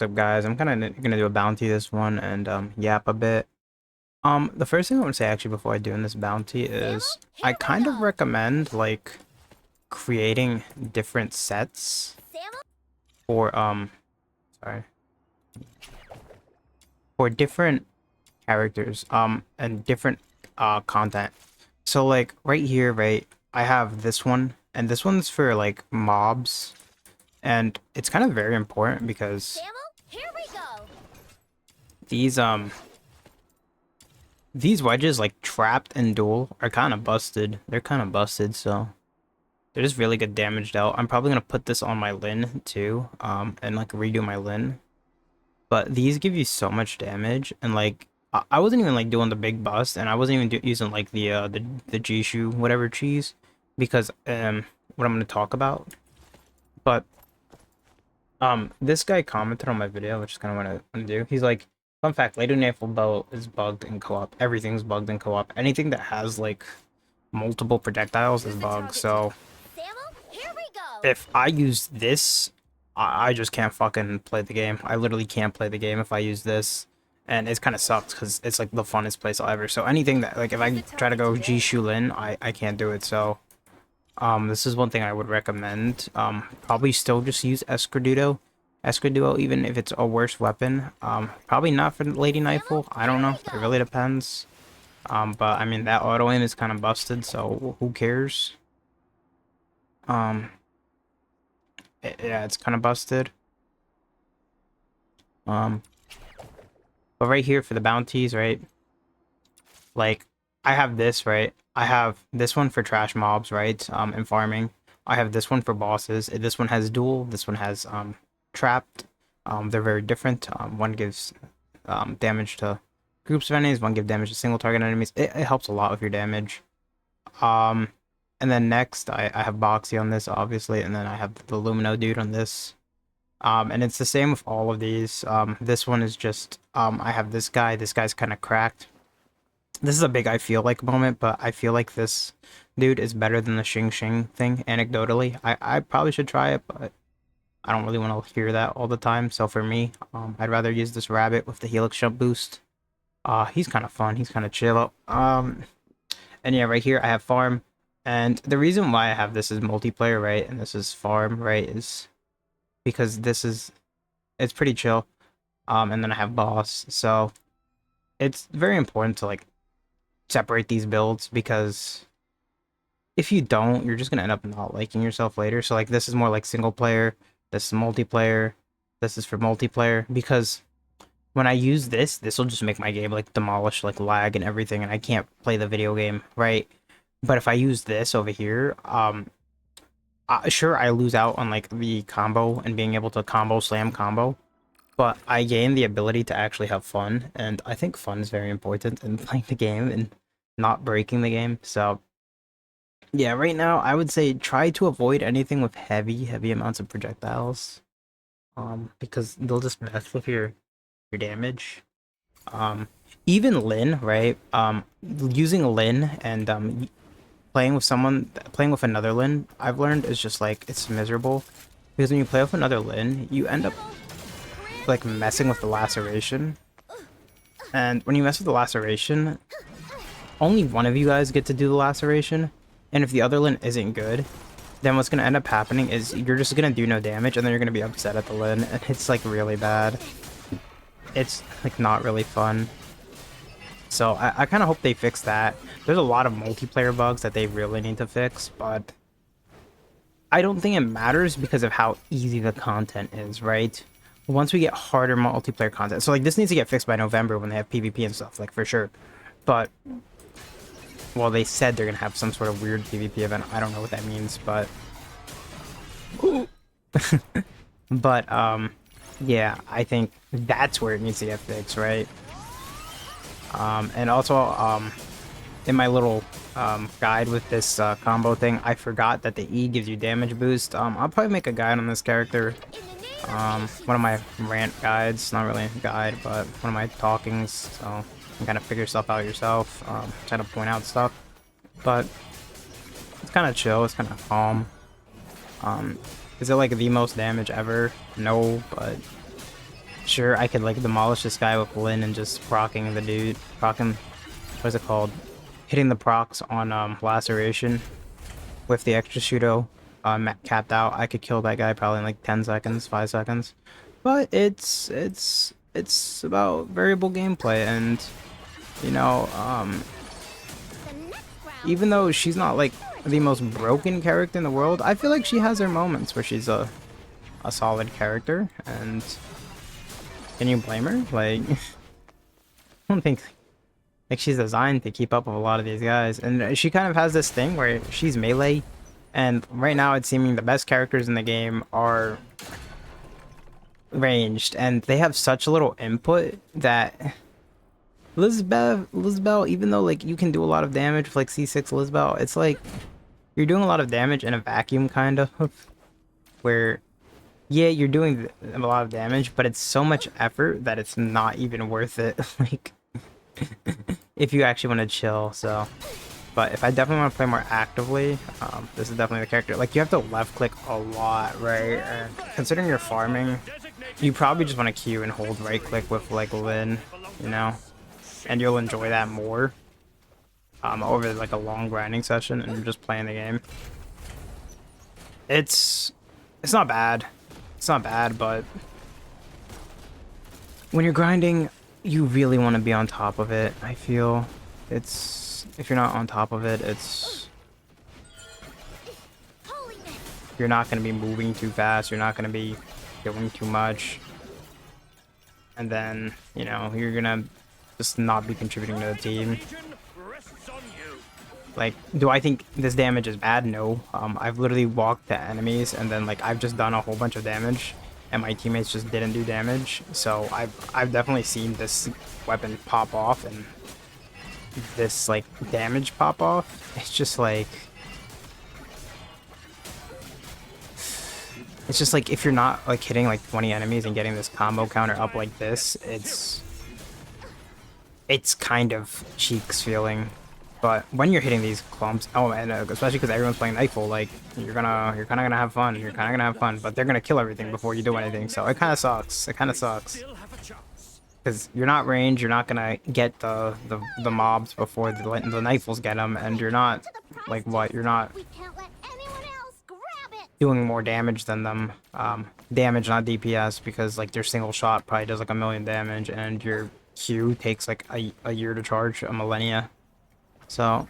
What's up, guys? I'm kind of gonna do a bounty this one and yap a bit. The first thing I want to say actually before I do in this bounty is I kind of recommend like creating different sets for sorry for different characters and different content. So like right here, right, I have this one and this one's for like mobs, and it's kind of very important because these these wedges, like trapped and dual, are kind of busted. They're kind of busted, so they're just really good damage dealt. I'm probably gonna put this on my Lin too, and like redo my Lin. But these give you so much damage, and like I wasn't even like doing the big bust, and I wasn't even using like the Jishu whatever cheese, because what I'm gonna talk about. But this guy commented on my video, which is kind of what I want to do. He's like, fun fact, Lady Naval Bow is bugged in co-op. Everything's bugged in co-op. Anything that has like multiple projectiles is bugged. So if I use this, I just can't fucking play the game. I literally can't play the game if I use this. And it's kind of sucks because it's like the funnest place ever. So anything that, like if I try to go G Shulin, I can't do it. So this is one thing I would recommend. Probably still just use Escudo. Escudo, even if it's a worse weapon. Probably not for Lady Nightfall. I don't know. It really depends. But I mean that auto aim is kind of busted, so who cares? Um, yeah, it's kind of busted. Um, but right here for the bounties, right? Like I have this, right? I have this one for trash mobs, right? And farming. I have this one for bosses. This one has dual. This one has trapped. They're very different. One gives damage to groups of enemies. One gives damage to single target enemies. It helps a lot with your damage. Um, and then next I have Boxy on this, obviously, and then I have the Lumino dude on this. And it's the same with all of these. This one is just I have this guy. This guy's kind of cracked. This is a big I feel like moment, but I feel like this dude is better than the Xing Xing thing, anecdotally. I probably should try it, but I don't really want to hear that all the time. So for me, I'd rather use this rabbit with the Helix jump boost. He's kind of fun. He's kind of chill. And yeah, right here I have farm. And the reason why I have this is multiplayer, right? And this is farm, right? Is because it's pretty chill. And then I have boss. So it's very important to like separate these builds, because if you don't, you're just gonna end up not liking yourself later. So like this is more like single player, this is multiplayer, this is for multiplayer, because when I use this will just make my game like demolish, like lag and everything, and I can't play the video game, right? But if I use this over here, sure, I lose out on like the combo and being able to combo slam combo, but I gain the ability to actually have fun, and I think fun is very important in playing the game and not breaking the game. So yeah, right now I would say try to avoid anything with heavy amounts of projectiles, because they'll just mess with your damage. Um, Even Lin, right? Using Lin and playing with another Lin, I've learned is just like it's miserable, because when you play with another Lin, you end up like messing with the laceration, and when you mess with the laceration, only one of you guys get to do the laceration, and if the other Lin isn't good, then what's gonna end up happening is you're just gonna do no damage, and then you're gonna be upset at the Lin, and it's like really bad. It's like not really fun. So I kind of hope they fix that. There's a lot of multiplayer bugs that they really need to fix, but I don't think it matters because of how easy the content is, right? Once we get harder multiplayer content, so like this needs to get fixed by November when they have PvP and stuff, like for sure. But well, they said they're gonna have some sort of weird PvP event. I don't know what that means, but but yeah, I think that's where it needs to get fixed, right? And also in my little guide with this combo thing, I forgot that the E gives you damage boost. I'll probably make a guide on this character. One of my rant guides, not really a guide, but one of my talkings, so you can kind of figure stuff out yourself, try to point out stuff. But it's kind of chill, it's kind of calm. Is it like the most damage ever? No, but Sure, I could like demolish this guy with Lin and just procking the dude. Procking, what is it called? Hitting the procs on laceration with the extra pseudo capped out. I could kill that guy probably in like 10 seconds, 5 seconds. But it's about variable gameplay, and you know, even though she's not like the most broken character in the world, I feel like she has her moments where she's a solid character. And can you blame her? Like, I don't think like she's designed to keep up with a lot of these guys, and she kind of has this thing where she's melee, and right now it's seeming the best characters in the game are ranged, and they have such little input that Lisbeth, even though like you can do a lot of damage with like C6 Lisbeth, it's like you're doing a lot of damage in a vacuum kind of, where yeah, you're doing a lot of damage, but it's so much effort that it's not even worth it. Like, if you actually want to chill. So, but if I definitely want to play more actively, this is definitely the character. Like, you have to left click a lot, right? And considering you're farming, you probably just want to Q and hold right click with like Lin, you know, and you'll enjoy that more over like a long grinding session and you're just playing the game. It's not bad. It's not bad, but when you're grinding, you really want to be on top of it. I feel it's, if you're not on top of it, it's, you're not going to be moving too fast. You're not going to be doing too much. And then, you know, you're going to just not be contributing to the team. Like, do I think this damage is bad? No. I've literally walked to enemies and then like I've just done a whole bunch of damage and my teammates just didn't do damage. So I've definitely seen this weapon pop off and this like damage pop off. It's just like if you're not like hitting like 20 enemies and getting this combo counter up like this, it's kind of cheeks feeling. But when you're hitting these clumps, oh, and especially because everyone's playing Nightfall, like you're kind of gonna have fun. You're kind of gonna have fun, but they're gonna kill everything before you do anything. So it kind of sucks. It kind of sucks because you're not ranged. You're not gonna get the mobs before the Nightfalls get them, and you're not like what? You're not doing more damage than them. Damage, not DPS, because like their single shot probably does like 1,000,000 damage, and your Q takes like a year to charge, a millennia. So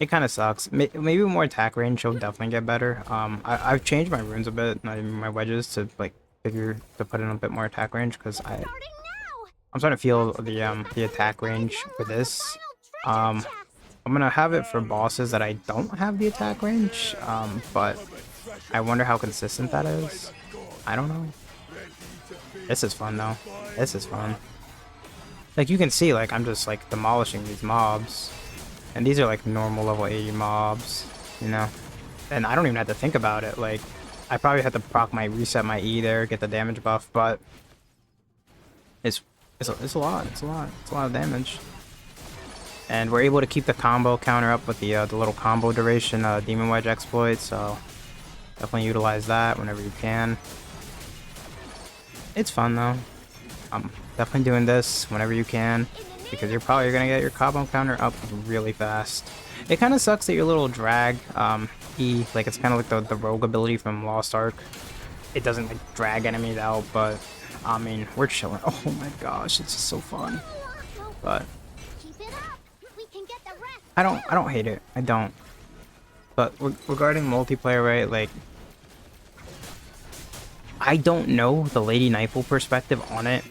it kind of sucks. Maybe more attack range will definitely get better. I've changed my runes a bit, my wedges, to like figure to put in a bit more attack range, because I'm starting to feel the attack range for this. I'm gonna have it for bosses that I don't have the attack range, but I wonder how consistent that is. I don't know. This is fun though. This is fun. Like you can see, like I'm just like demolishing these mobs. And these are like normal level 80 mobs, you know? And I don't even have to think about it. Like, I probably have to reset my E there, get the damage buff, but it's a lot. It's a lot of damage. And we're able to keep the combo counter up with the little combo duration Demon Wedge exploit, so definitely utilize that whenever you can. It's fun though. I'm definitely doing this whenever you can, because you're probably gonna get your combo counter up really fast. It kind of sucks that your little drag E, like it's kind of like the rogue ability from Lost Ark. It doesn't like drag enemies out, but I mean we're chilling. Oh my gosh, it's just so fun. But I don't hate it. I don't. But regarding multiplayer, right? Like I don't know the Lady Nightfall perspective on it.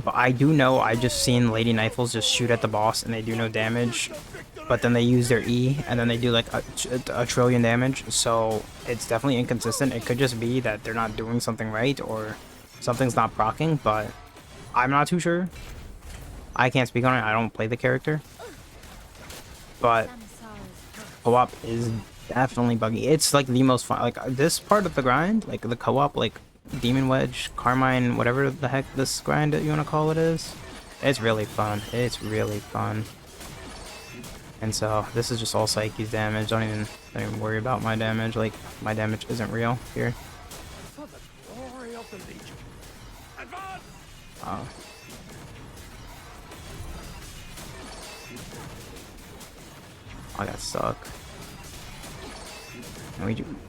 But I do know I just seen Lady Nightfalls just shoot at the boss and they do no damage, but then they use their E and then they do like a trillion damage. So it's definitely inconsistent. It could just be that they're not doing something right or something's not proccing, but I'm not too sure. I can't speak on it. I don't play the character, but co-op is definitely buggy. It's like the most fun. Like this part of the grind, like the co-op, like Demon Wedge, Carmine, whatever the heck this grind that you want to call it is, it's really fun. It's really fun. And so this is just all Psyche's damage. Don't even worry about my damage. Like my damage isn't real here. For the glory of the Legion. Advance! Uh, oh, that suck.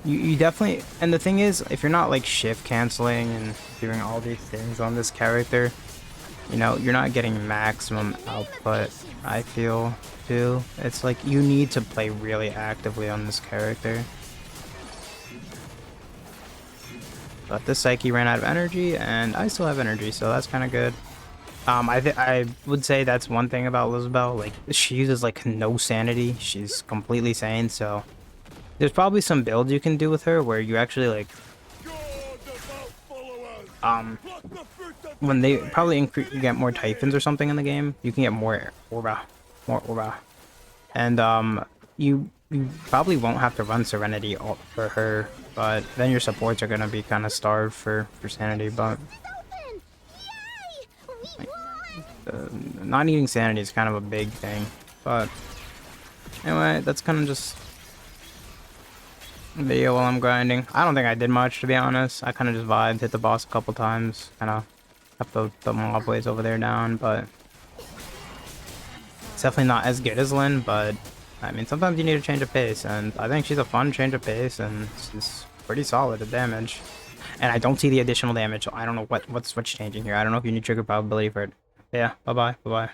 You definitely, and the thing is, if you're not like shift canceling and doing all these things on this character, you know, you're not getting maximum output, I feel, too. It's like you need to play really actively on this character. But this Psyche ran out of energy, and I still have energy, so that's kind of good. I would say that's one thing about Lizbel. Like, she uses like no sanity. She's completely sane, so there's probably some builds you can do with her where you actually like um when they probably increase, you get more Typhons or something in the game, you can get more Aura, and you probably won't have to run Serenity for her, but then your supports are gonna be kind of starved for sanity. But like, not needing sanity is kind of a big thing. But anyway, that's kind of just video while I'm grinding. I don't think I did much, to be honest. I kind of just vibed, hit the boss a couple times, kind of kept the mob ways over there down, but it's definitely not as good as Lyn. But I mean, sometimes you need a change of pace, and I think she's a fun change of pace, and she's pretty solid at damage. And I don't see the additional damage, so I don't know what's changing here. I don't know if you need trigger probability for it. Yeah, bye-bye.